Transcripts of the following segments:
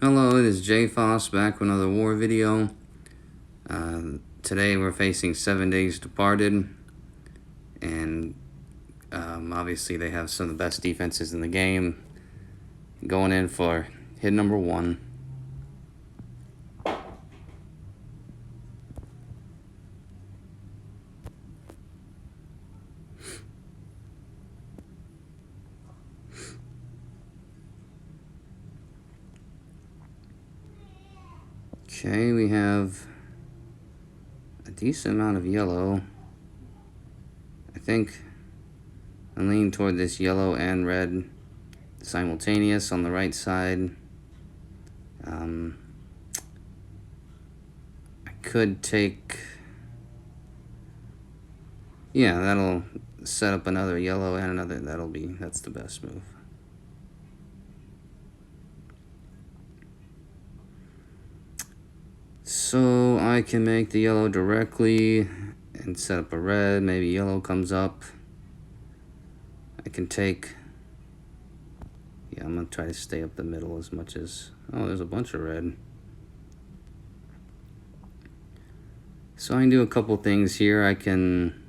Hello, it is J Foss back with another war video. Today we're facing 7 Days Departed, and obviously they have some of the best defenses in the game. Going in for hit number 1. Okay, we have a decent amount of yellow. I think I'm leaning toward this yellow and red simultaneous on the right side. I could take... Yeah, that'll set up another yellow and another. That's the best move. So I can make the yellow directly and set up a red. Maybe yellow comes up. I can take... Yeah, I'm going to try to stay up the middle as much as... Oh, there's a bunch of red. So I can do a couple things here. I can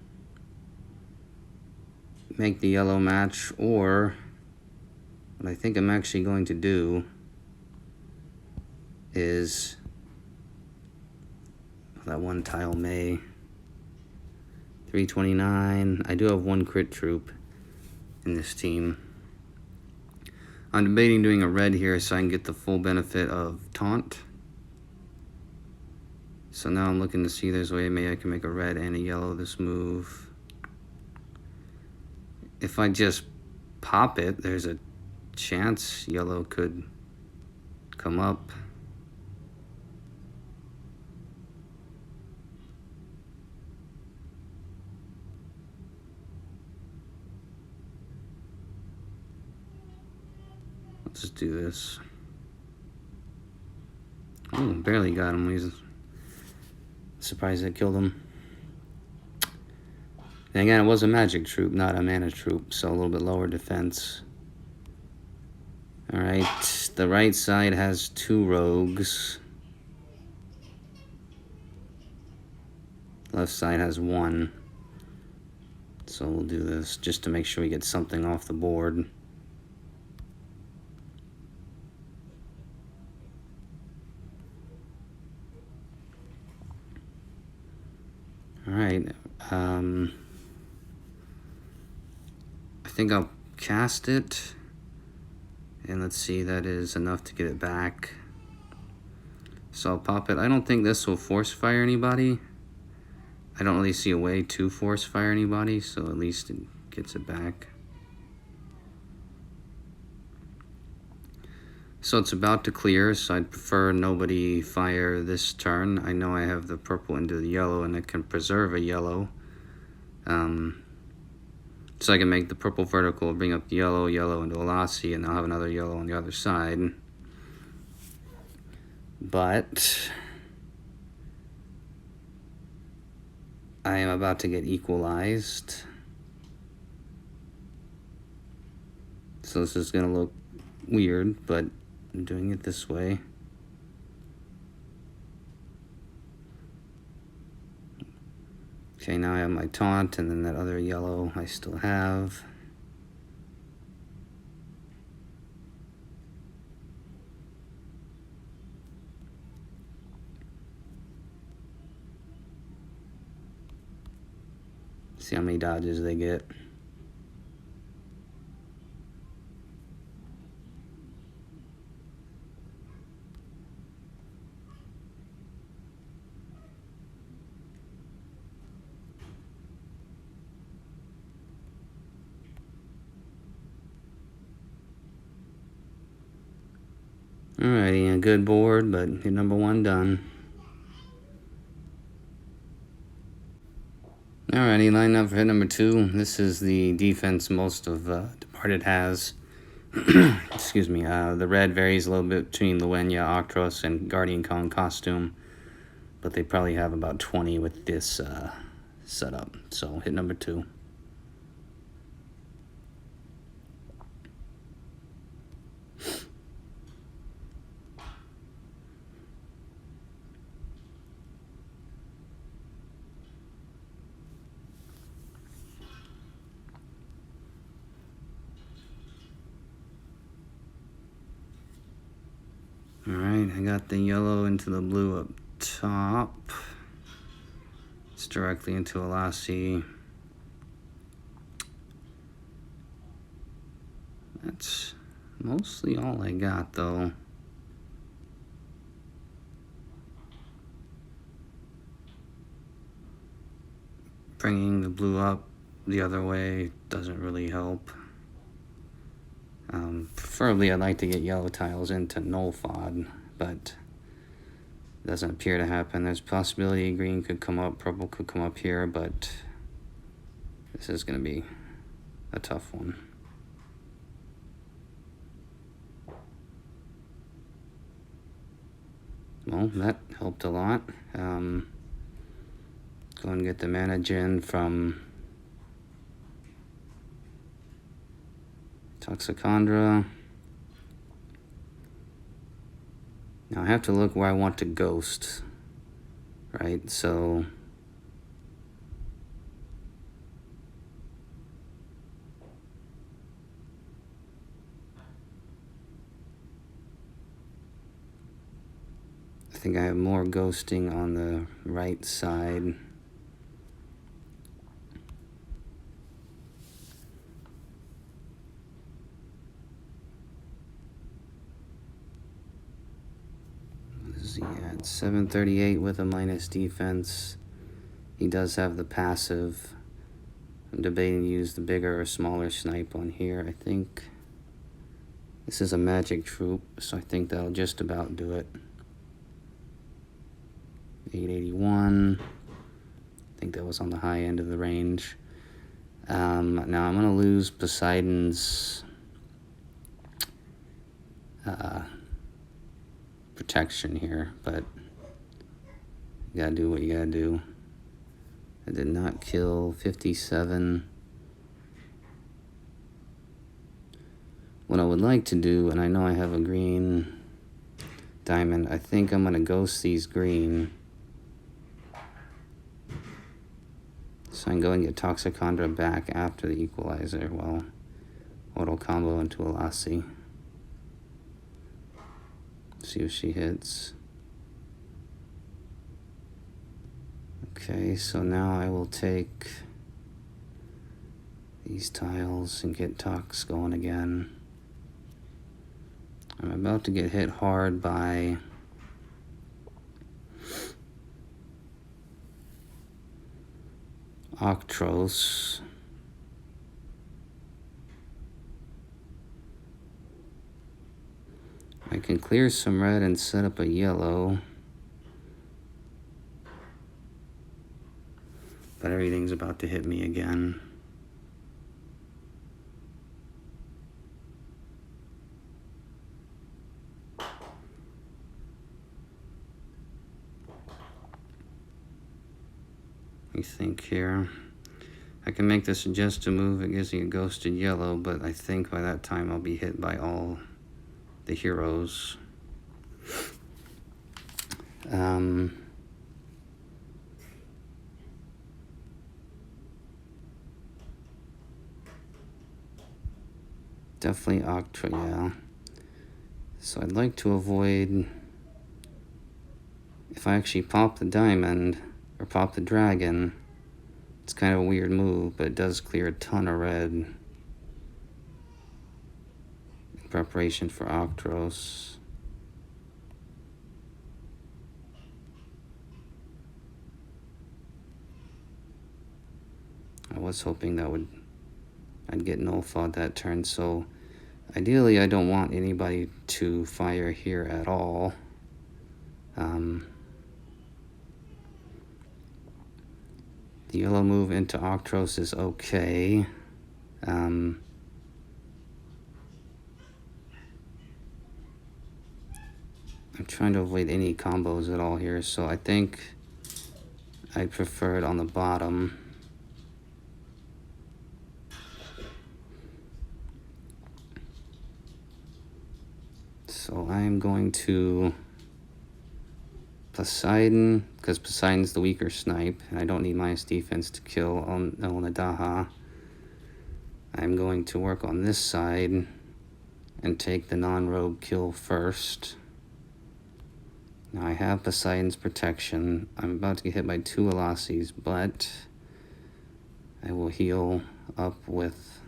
make the yellow match, or what I think I'm actually going to do is... That one tile may... 329. I do have one crit troop in this team. I'm debating doing a red here so I can get the full benefit of taunt. So now I'm looking to see there's a way maybe I can make a red and a yellow this move. If I just pop it, there's a chance yellow could come up. Let's just do this. Oh, barely got him. He's surprised I killed him. And again, it was a magic troop, not a mana troop, so a little bit lower defense. Alright, the right side has 2 rogues. Left side has 1. So we'll do this just to make sure we get something off the board. Alright, I think I'll cast it. And let's see, that is enough to get it back. So I'll pop it. I don't think this will force fire anybody. I don't really see a way to force fire anybody, so at least it gets it back. So it's about to clear, so I'd prefer nobody fire this turn. I know I have the purple into the yellow, and it can preserve a yellow. So I can make the purple vertical, bring up the yellow, yellow into a lassie, and I'll have another yellow on the other side. But I am about to get equalized. So this is going to look weird, but I'm doing it this way. Okay, now I have my taunt, and then that other yellow I still have. See how many dodges they get. Alrighty, a good board, but hit number 1 done. Alrighty, line up for hit number 2. This is the defense most of Departed has. Excuse me. The red varies a little bit between Luenya, Octros, and Guardian Cone costume, but they probably have about 20 with this setup. So hit number 2. Alright, I got the yellow into the blue up top. It's directly into a lassie. That's mostly all I got though. Bringing the blue up the other way doesn't really help. Preferably I'd like to get yellow tiles into null fod, but it doesn't appear to happen. There's a possibility green could come up, purple could come up here, but this is going to be a tough one. Well, that helped a lot. Go and get the mana gen from Toxicondra. Now I have to look where I want to ghost, right? So I think I have more ghosting on the right side. What is he at? 738 with a minus defense. He does have the passive. I'm debating to use the bigger or smaller snipe on here. I think this is a magic troop, so I think that'll just about do it. 881. I think that was on the high end of the range. Now I'm going to lose Poseidon's protection here, but you gotta do what you gotta do. I did not kill 57. What I would like to do, and I know I have a green diamond, I think I'm gonna ghost these green. So I can go and get Toxicondra back after the Equalizer. Well, auto combo into a lassie. See if she hits. Okay, so now I will take these tiles and get Tox going again. I'm about to get hit hard by Octros. I can clear some red and set up a yellow, but everything's about to hit me again. Let me think here. I can make this just a move. It gives me a ghosted yellow, but I think by that time I'll be hit by all the heroes. Definitely Octra, yeah. So I'd like to avoid, if I actually pop the diamond or pop the dragon, it's kind of a weird move, but it does clear a ton of red in preparation for Octros. I was hoping that I'd get null fought that turn, so ideally I don't want anybody to fire here at all. The yellow move into Octros is okay. I'm trying to avoid any combos at all here, so I think I prefer it on the bottom. So I'm going to Poseidon, because Poseidon's the weaker snipe, and I don't need minus defense to kill Onadaha. I'm going to work on this side and take the non-rogue kill first. Now I have Poseidon's protection. I'm about to get hit by 2 Elasis, but I will heal up with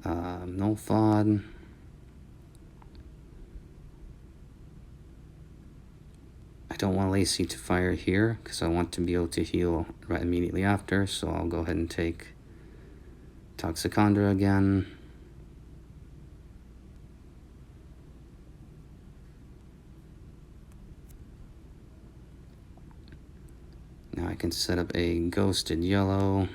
no FOD. I don't want Lacey to fire here because I want to be able to heal right immediately after, so I'll go ahead and take Toxicondra again. Now I can set up a ghosted yellow.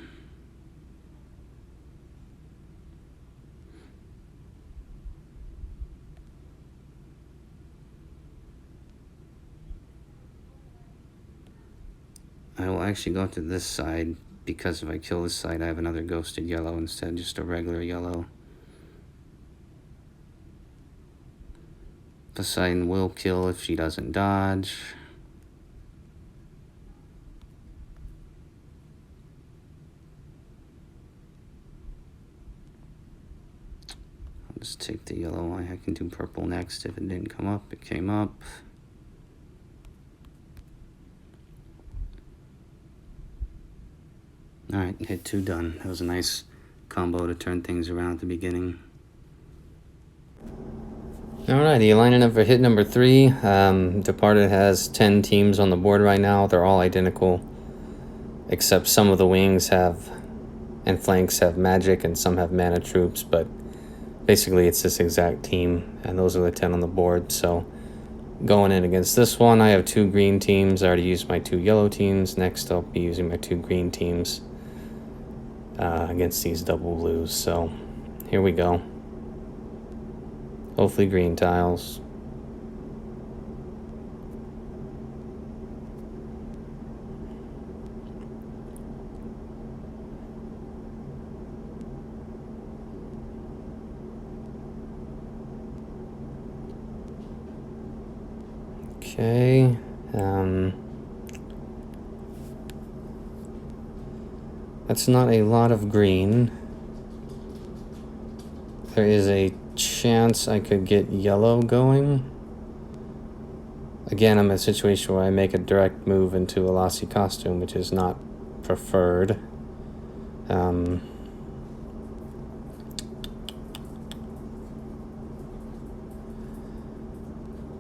I will actually go to this side because if I kill this side, I have another ghosted yellow instead of just a regular yellow. Poseidon will kill if she doesn't dodge. I'll just take the yellow. I can do purple next. If it didn't come up, it came up. Alright, hit 2 done. That was a nice combo to turn things around at the beginning. Alrighty, lining up for hit number 3. Departed has 10 teams on the board right now. They're all identical, except some of the wings have and flanks have magic and some have mana troops, but basically it's this exact team, and those are the 10 on the board. So going in against this one, I have 2 green teams. I already used my 2 yellow teams. Next I'll be using my 2 green teams against these double blues. So here we go. Hopefully green tiles. Okay. That's not a lot of green. There is a chance I could get yellow going. Again, I'm in a situation where I make a direct move into a Lassie costume, which is not preferred. But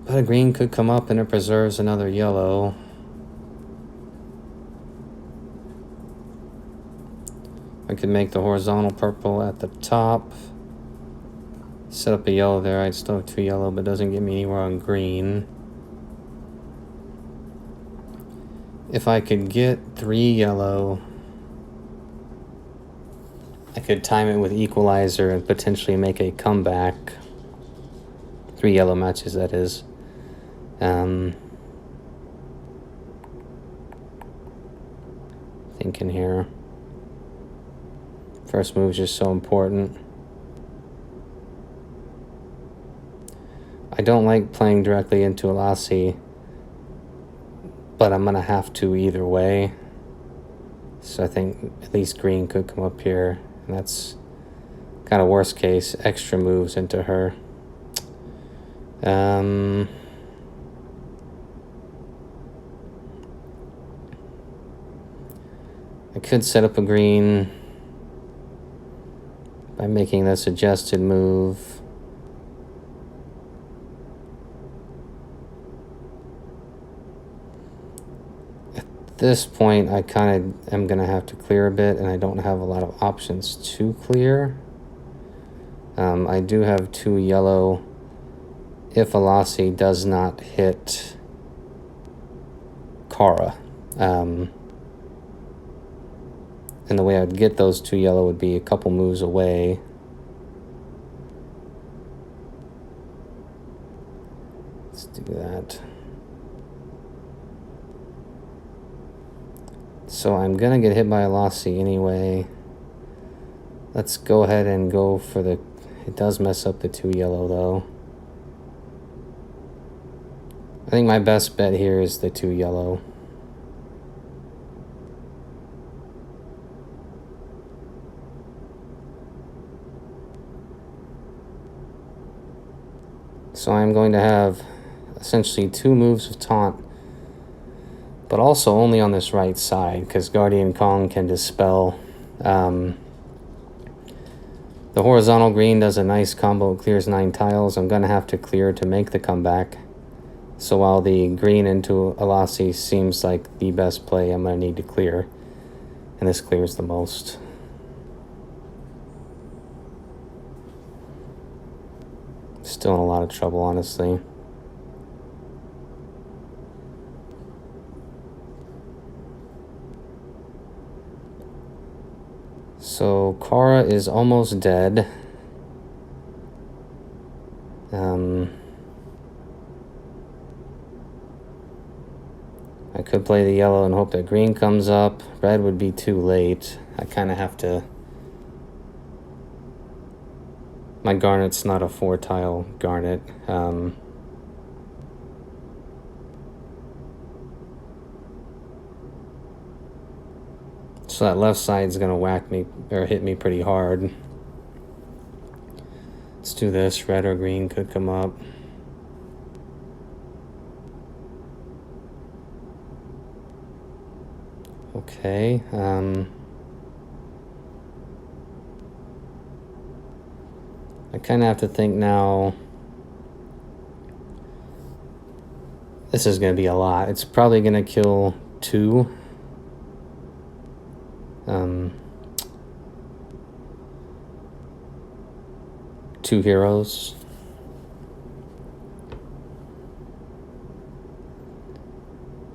a green could come up and it preserves another yellow. I could make the horizontal purple at the top. Set up a yellow there. I'd still have 2 yellow, but it doesn't get me anywhere on green. If I could get 3 yellow, I could time it with Equalizer and potentially make a comeback. 3 yellow matches, that is. Thinking here. First move is just so important. I don't like playing directly into a Lassie, but I'm going to have to either way. So I think at least green could come up here, and that's kind of worst case, extra moves into her. I could set up a green by making the suggested move. At this point, I kind of am going to have to clear a bit, and I don't have a lot of options to clear. I do have 2 yellow if a Lassie does not hit Kara. And the way I'd get those 2 yellow would be a couple moves away. Let's do that. So I'm gonna get hit by a Lassie anyway. Let's go ahead and go for the... It does mess up the 2 yellow though. I think my best bet here is the 2 yellow. So I'm going to have a essentially 2 moves of taunt, but also only on this right side, because Guardian Kong can dispel. The horizontal green does a nice combo, it clears 9 tiles. I'm going to have to clear to make the comeback. So while the green into Alasi seems like the best play, I'm going to need to clear. And this clears the most. Still in a lot of trouble, honestly. So Kara is almost dead. I could play the yellow and hope that green comes up. Red would be too late. I kind of have to... My garnet's not a 4-tile garnet. So that left side's gonna whack me, or hit me pretty hard. Let's do this. Red or green could come up. Okay. I kind of have to think now. This is going to be a lot. It's probably going to kill 2. 2 heroes.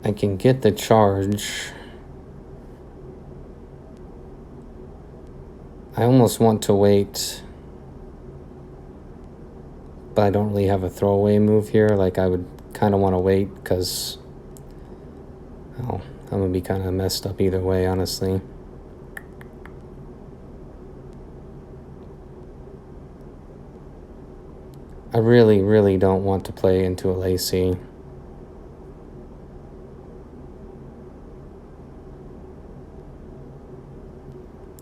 I can get the charge. I almost want to wait, but I don't really have a throwaway move here. Like, I would kind of want to wait because, well, I'm going to be kind of messed up either way, honestly. I really, really don't want to play into a Lacey.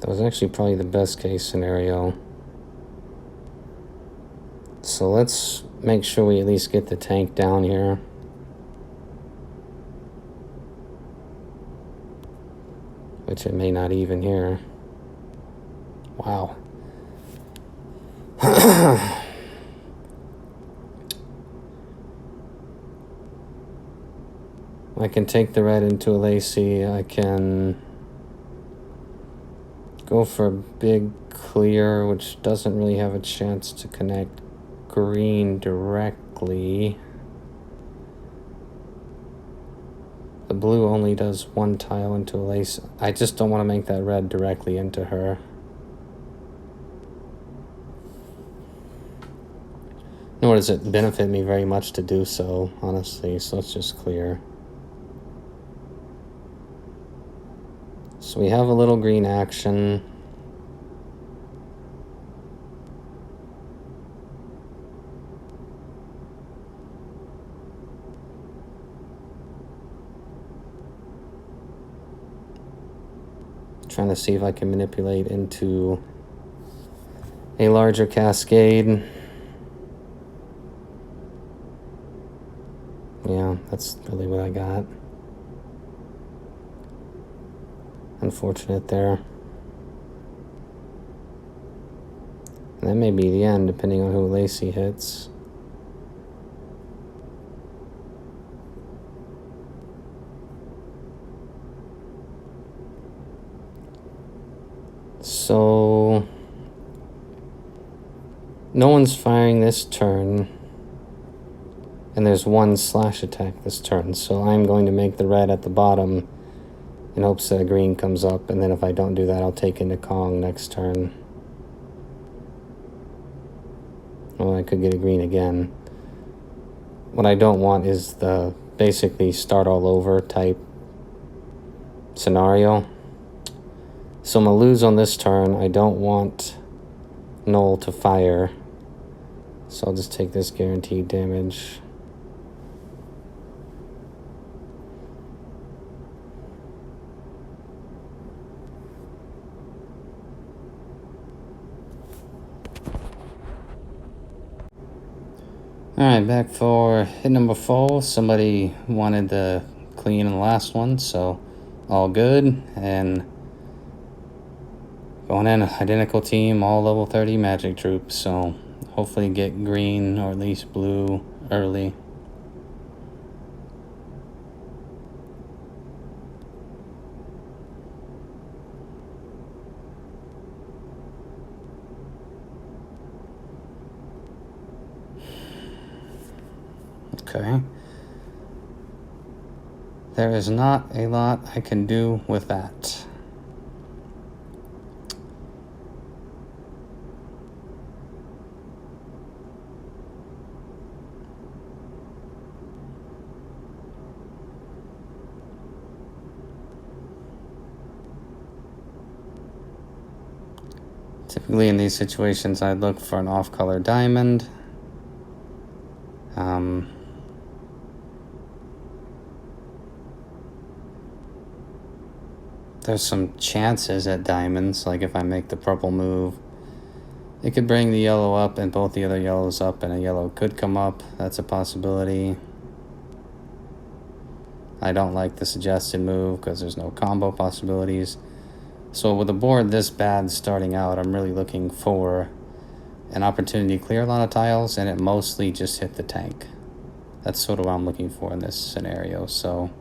That was actually probably the best case scenario. So let's make sure we at least get the tank down here. Which it may not even here. Wow. I can take the red into a Lacey. I can go for a big clear, which doesn't really have a chance to connect green directly. The blue only does 1 tile into a Lacey. I just don't want to make that red directly into her. Nor does it benefit me very much to do so, honestly, so let's just clear. So we have a little green action. Trying to see if I can manipulate into a larger cascade. Yeah, that's really what I got. Unfortunate there. And that may be the end, depending on who Lacey hits. So no one's firing this turn, and there's 1 slash attack this turn, so I'm going to make the red at the bottom in hopes that a green comes up, and then if I don't do that, I'll take into Kong next turn. Well, I could get a green again. What I don't want is the basically start all over type scenario. So I'm going to lose on this turn. I don't want Null to fire, so I'll just take this guaranteed damage. Alright, back for hit number 4. Somebody wanted to clean in the last one, so all good. And going in, identical team, all level 30 magic troops, so hopefully get green or at least blue early. Okay. There is not a lot I can do with that. Typically in these situations, I'd look for an off-color diamond. There's some chances at diamonds, like if I make the purple move, it could bring the yellow up and both the other yellows up, and a yellow could come up. That's a possibility. I don't like the suggested move because there's no combo possibilities. So with a board this bad starting out, I'm really looking for an opportunity to clear a lot of tiles, and it mostly just hit the tank. That's sort of what I'm looking for in this scenario. So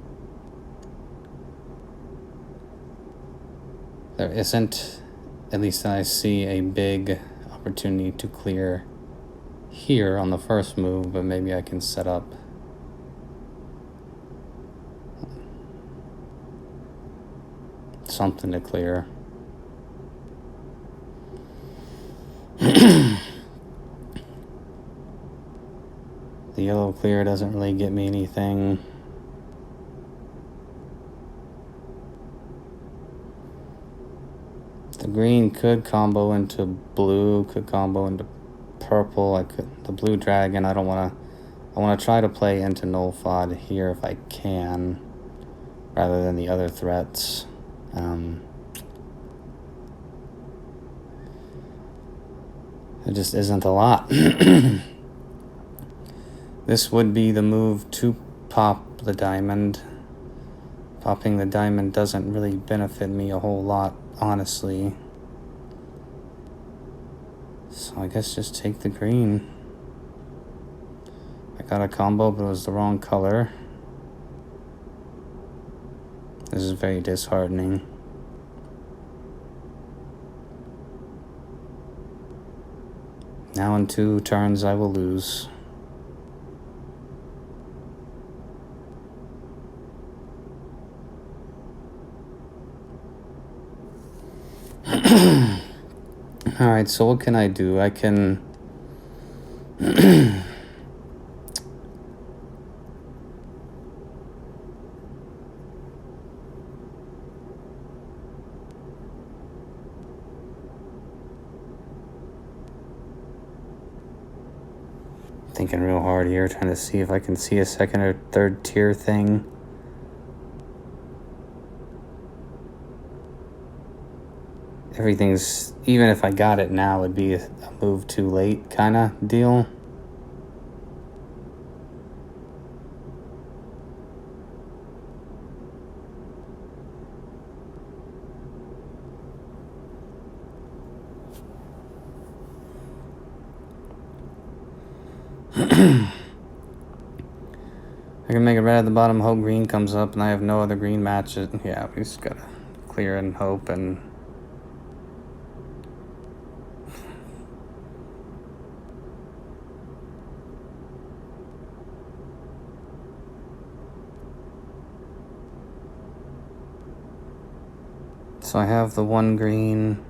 there isn't, at least I see, a big opportunity to clear here on the first move, but maybe I can set up something to clear. The yellow clear doesn't really get me anything. The green could combo into blue, could combo into purple. The blue dragon, I want to try to play into null fod here if I can, rather than the other threats. It just isn't a lot. This would be the move to pop the diamond. Popping the diamond doesn't really benefit me a whole lot, honestly. So I guess just take the green. I got a combo, but it was the wrong color. This is very disheartening. Now in 2 turns I will lose. Alright, so what can I do? I can... Thinking real hard here, trying to see if I can see a second or third tier thing. Everything's, even if I got it now, it'd be a move too late kind of deal. I can make it red at the bottom, hope green comes up, and I have no other green matches. Yeah, we just gotta clear and hope. And so I have the 1 green.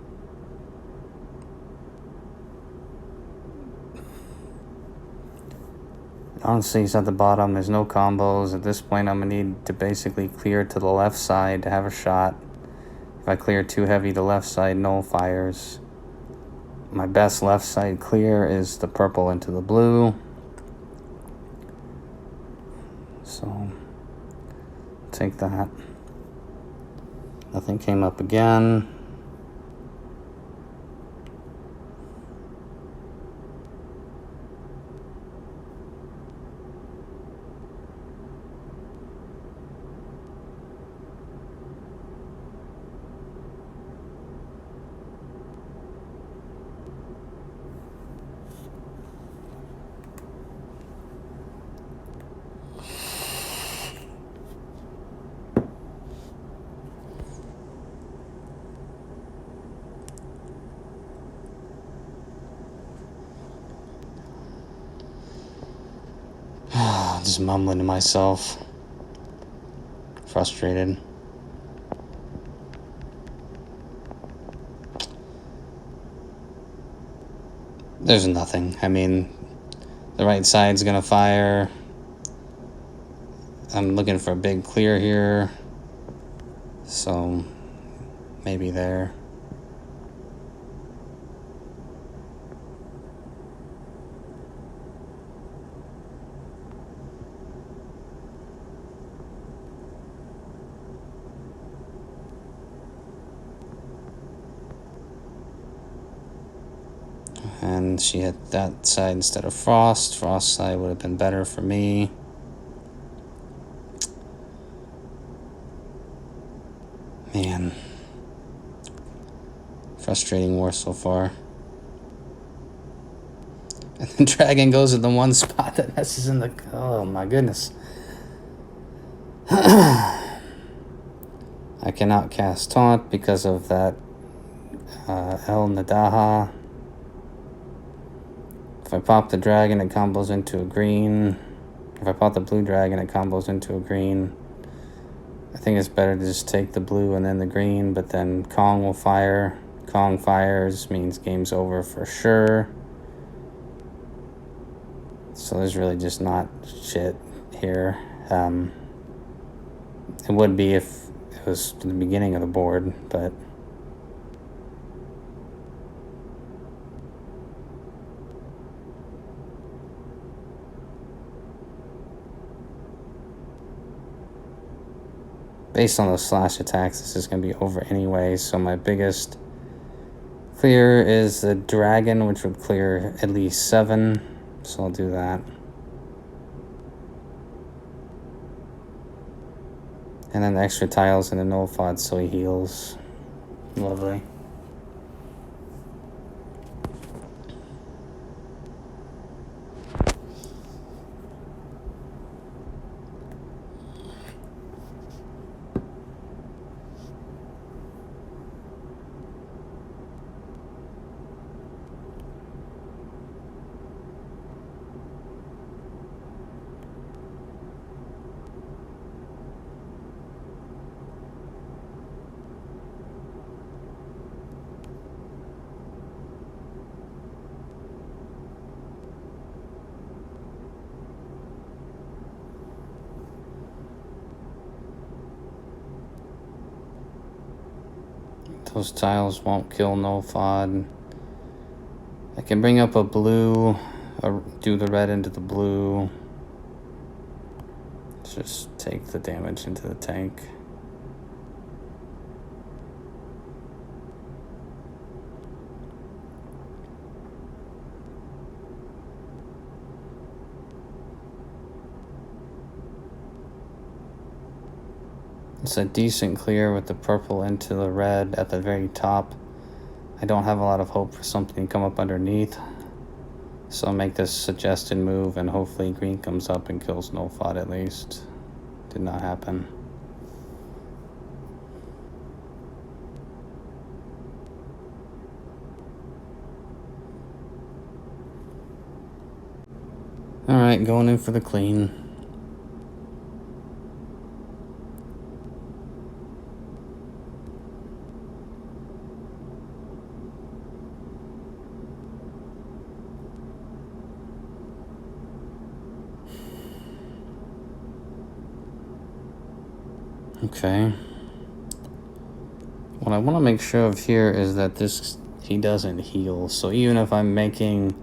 Honestly, he's at the bottom. There's no combos. At this point, I'm going to need to basically clear to the left side to have a shot. If I clear too heavy, the left side nullifiers. My best left side clear is the purple into the blue. So, take that. Nothing came up again. Just mumbling to myself. Frustrated. There's nothing. I mean, the right side's gonna fire. I'm looking for a big clear here. So, maybe there. And she hit that side instead of Frost. Frost side would have been better for me. Man. Frustrating war so far. And the dragon goes in the one spot that messes in the... Oh my goodness. I cannot cast Taunt because of that El Nadaha. If I pop the dragon, it combos into a green. If I pop the blue dragon, it combos into a green. I think it's better to just take the blue and then the green, but then Kong will fire. Kong fires means game's over for sure. So there's really just not shit here. It would be if it was the beginning of the board, but... Based on those slash attacks, this is going to be over anyway, so my biggest clear is the dragon, which would clear at least 7, so I'll do that. And then the extra tiles in the null fod, so he heals. Lovely. Those tiles won't kill no fod. I can bring up a blue, or do the red into the blue. Just take the damage into the tank. It's a decent clear with the purple into the red at the very top. I don't have a lot of hope for something to come up underneath. So I'll make this suggested move and hopefully green comes up and kills no fod at least. Did not happen. Alright, going in for the clean. Okay. What I want to make sure of here is that he doesn't heal. So even if I'm making...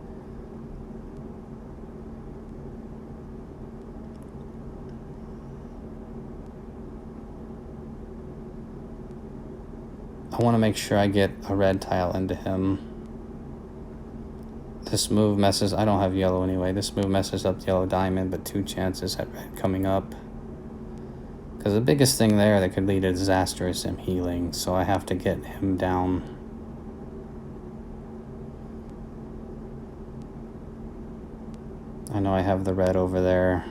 I want to make sure I get a red tile into him. This move messes... I don't have yellow anyway. This move messes up yellow diamond, but 2 chances at red coming up. Because the biggest thing there that could lead to disaster is him healing, so I have to get him down. I know I have the red over there.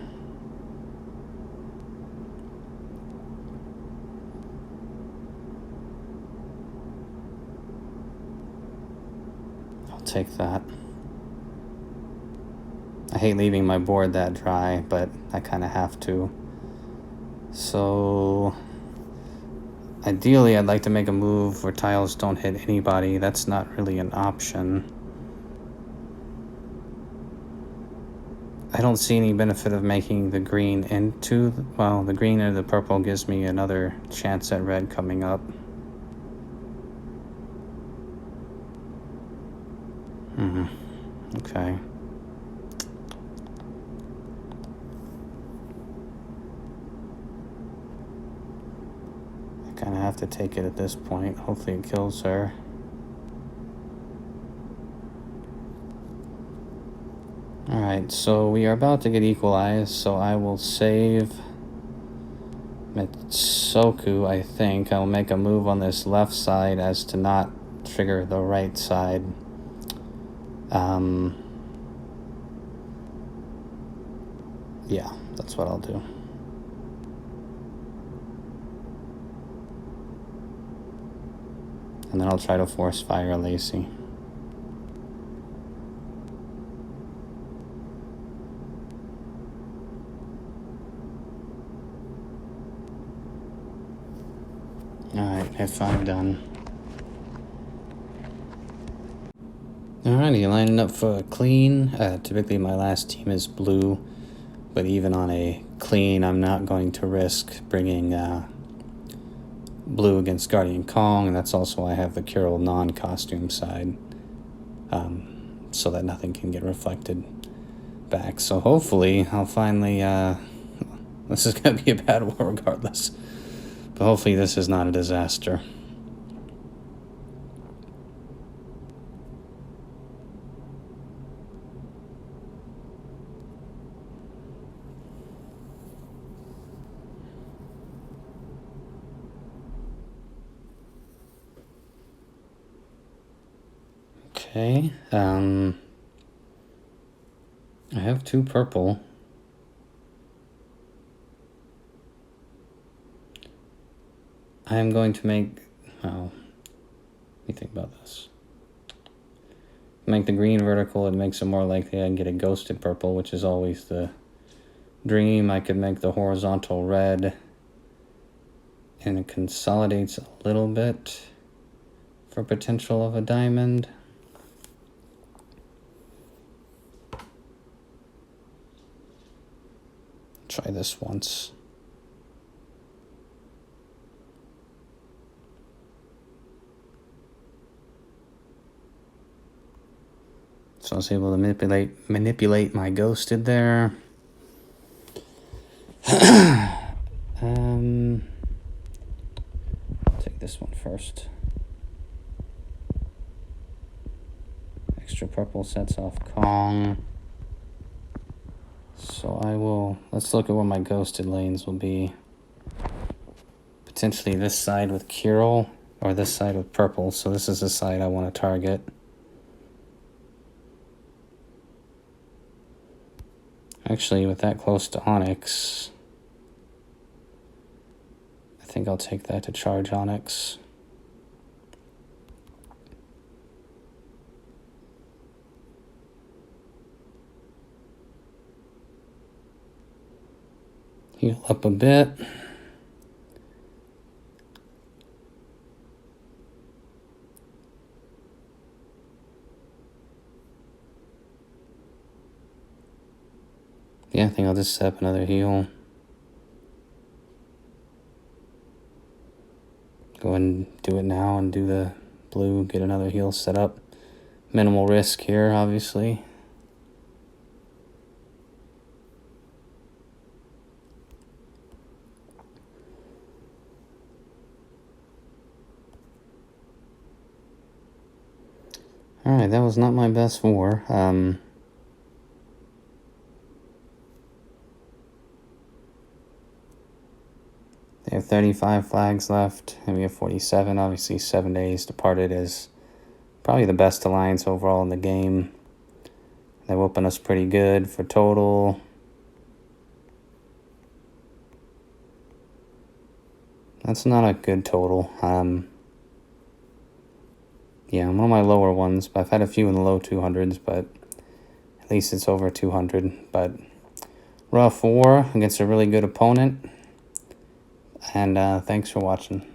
I'll take that. I hate leaving my board that dry, but I kind of have to. So ideally, I'd like to make a move where tiles don't hit anybody. That's not really an option. I don't see any benefit of making the green into, well, the green or the purple gives me another chance at red coming up. Okay. I kind of have to take it at this point. Hopefully it kills her. Alright, so we are about to get equalized, so I will save Mitsoku, I think. I'll make a move on this left side as to not trigger the right side. Yeah, that's what I'll do. And then I'll try to force fire Lacey. Alright, hit 5 done. Alrighty, lining up for a clean. Typically my last team is blue, but even on a clean, I'm not going to risk bringing blue against Guardian Kong, and that's also why I have the Kirill non-costume side, so that nothing can get reflected back. So hopefully I'll finally, this is going to be a bad war regardless, but hopefully this is not a disaster. Okay, I have 2 purple. I'm going to make, let me think about this. Make the green vertical, it makes it more likely I can get a ghosted purple, which is always the dream. I could make the horizontal red, and it consolidates a little bit for potential of a diamond. Try this once. So I was able to manipulate my ghosted there. Take this one first. Extra purple sets off Kong. So I will, let's look at where my ghosted lanes will be. Potentially this side with Kirill, or this side with purple. So this is the side I want to target. Actually, with that close to Onyx, I think I'll take that to charge Onyx. Heal up a bit. Yeah, I think I'll just set up another heal. Go ahead and do it now and do the blue, get another heal set up. Minimal risk here, obviously. Alright, that was not my best war. They have 35 flags left, and we have 47. Obviously, 7 days. Departed is probably the best alliance overall in the game. They're whooping us pretty good for total. That's not a good total. Yeah, one of my lower ones, but I've had a few in the low 200s, but at least it's over 200. But rough war against a really good opponent. And thanks for watching.